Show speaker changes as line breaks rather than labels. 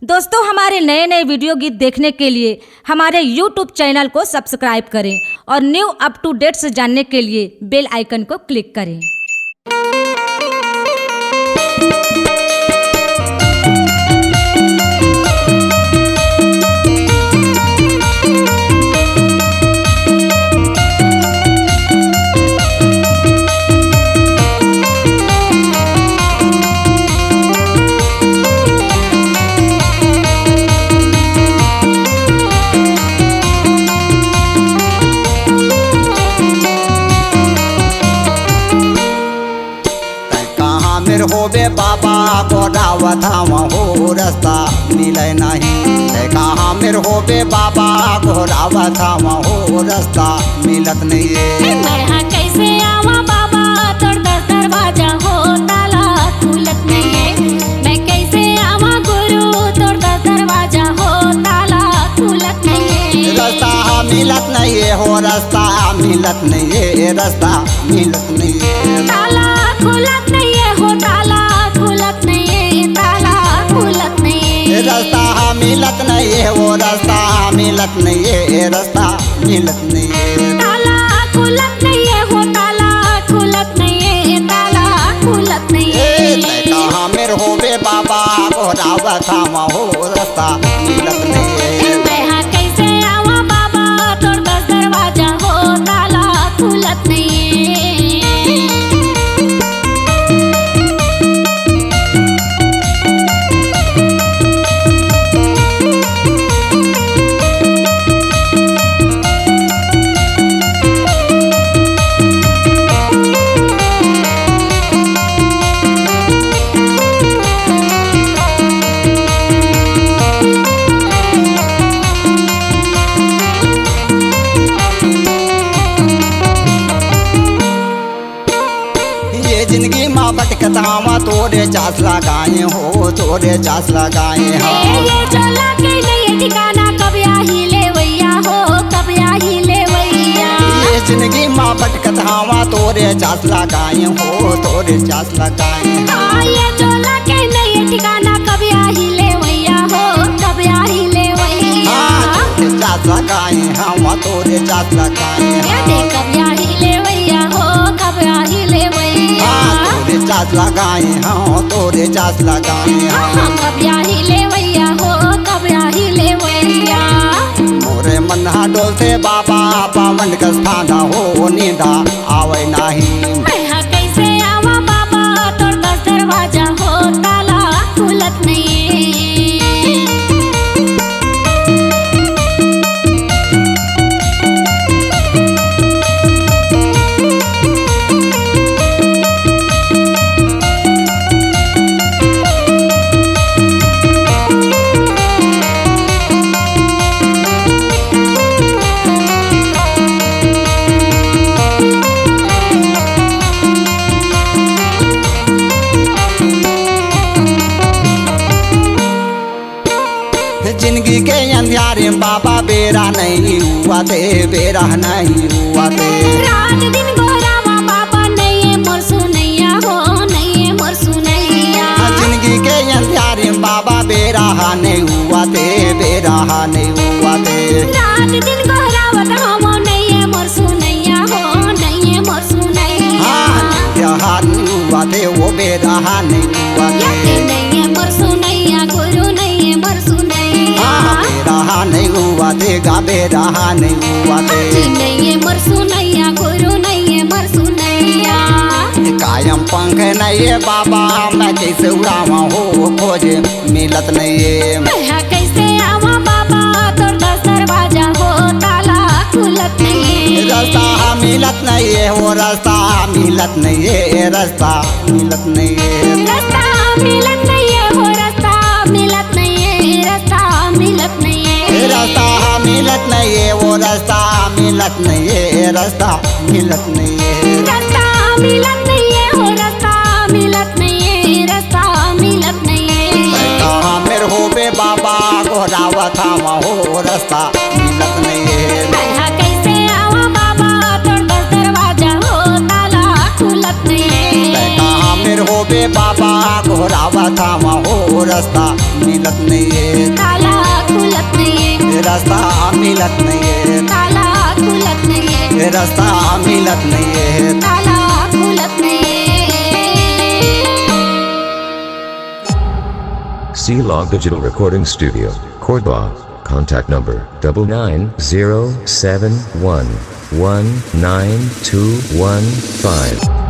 दोस्तों, हमारे नए नए वीडियो गीत देखने के लिए हमारे YouTube चैनल को सब्सक्राइब करें और न्यू अप टू डेट्स जानने के लिए बेल आइकन को क्लिक करें।
होबे बाबा को दावत हो रास्ता मिले नहीं। कहाँ मेर होबे बाबा को दावत हो रास्ता मिलत नहीं।
मैं कैसे आवा बाबा तोड़ दरवाजा हो ताला खुलत नहीं है। मैं कैसे आवा गुरु तोड़ दरवाजा हो ताला खुलत नहीं है।
रास्ता मिलत नहीं है हो रास्ता मिलत नहीं है रास्ता मिलत नहीं है।
ताला खुलत नहीं है हो ताला खुलत नहीं है ताला खुलत नहीं है।
रास्ता मिलत नहीं है वो रास्ता मिलत नहीं है रास्ता मिलत नहीं है।
ताला खुलत नहीं है हो ताला खुलत नहीं है ताला खुलत नहीं है।
कहाँ मेर होबे बाबा को दावत हो रास्ता मिलत नहीं है।
मैं कैसे आवा बाबा तोड़ दरवाजा हो ताला खुलत नहीं है।
जिंदगी माँ भटकतावा तोरे चास लगाए हो तोरे चास लगाए हाँ।
ये चला के नहीं ठिकाना कब आही ले वैया हो कब आही ले वैया।
ये जिंदगी माँ भटकतावा तोरे चास लगाए हो तोरे चास लगाए
हाँ। ये चला के नहीं ठिकाना कब आही ले वैया हो कब आही ले वैया।
तोरे चास लगाए हाँ तोरे चास लगाए
कब आही ले वैया हो कब आही ले वैया।
तोरे चास लगाए हाँ तोरे चास लगाए हाँ।
कब आही ले वैया हो कब आही ले वैया।
मोरे मन्हा डोलते बाबा पावन का स्थान हो नींदा आवे नहीं।
मैं कैसे आवा बाबा तोड़ दरवाजा हो ताला खुलत नहीं है।
जिंदगी के अंधियारे बाबा बेरा नहीं हुआ थे बेरा नहीं हुआ थे।
रात दिन गोरावा बाबा नहीं है मोर सुनैया हो नहीं है मोर सुनैया।
जिंदगी के अंधियारे बाबा बेरा नहीं हुआ थे बेरा नहीं हुआ थे।
रात दिन गोरावत हम नहीं है मोर सुनैया हो नहीं है मोर सुनैया।
यहाँ नहीं हुआ थे वो बेरा नहीं हुआ थे।
नहीं है मोर सुनैया गुरु नहीं है मोर सुनैया।
बेरा नहीं हुआ थे गा बेरा नहीं हुआ थे।
नहीं है मोर सुनैया गुरु नहीं है मोर सुनैया।
कायम पंख नहीं है बाबा मैं कैसे उड़ावा हो खोजे मिलत नहीं है।
मैं कैसे आवा बाबा तोड़ दरवाजा हो ताला खुलत नहीं है।
रास्ता मिलत नहीं है वो रास्ता मिलत नहीं है रास्ता मिलत नहीं है।
रास्ता मिलत नहीं है हो रास्ता मिलत नहीं है रास्ता मिलत नहीं है।
रास्ता मिलत नहीं है वो रास्ता मिलत नहीं है रास्ता मिलत नहीं है।
रास्ता मिलत नहीं है हो रास्ता मिलत नहीं है रास्ता मिलत नहीं है।
कहाँ मेर होबे बाबा को दावत हो रास्ता मिलत नहीं है।
मैं कैसे आवा बाबा तोड़ दरवाजा हो ताला खुलत नहीं है।
कहाँ मेर हो बे बाबा घोरावत हम हो रास्ता मिलत नहीं है
ताला खुलत नहीं
रास्ता मिलत नहीं है
ताला खुलत नहीं
रास्ता मिलत नहीं है
ताला खुलत नहीं
C-Log Digital Recording Studio, Cordoba. Contact number 99071192115.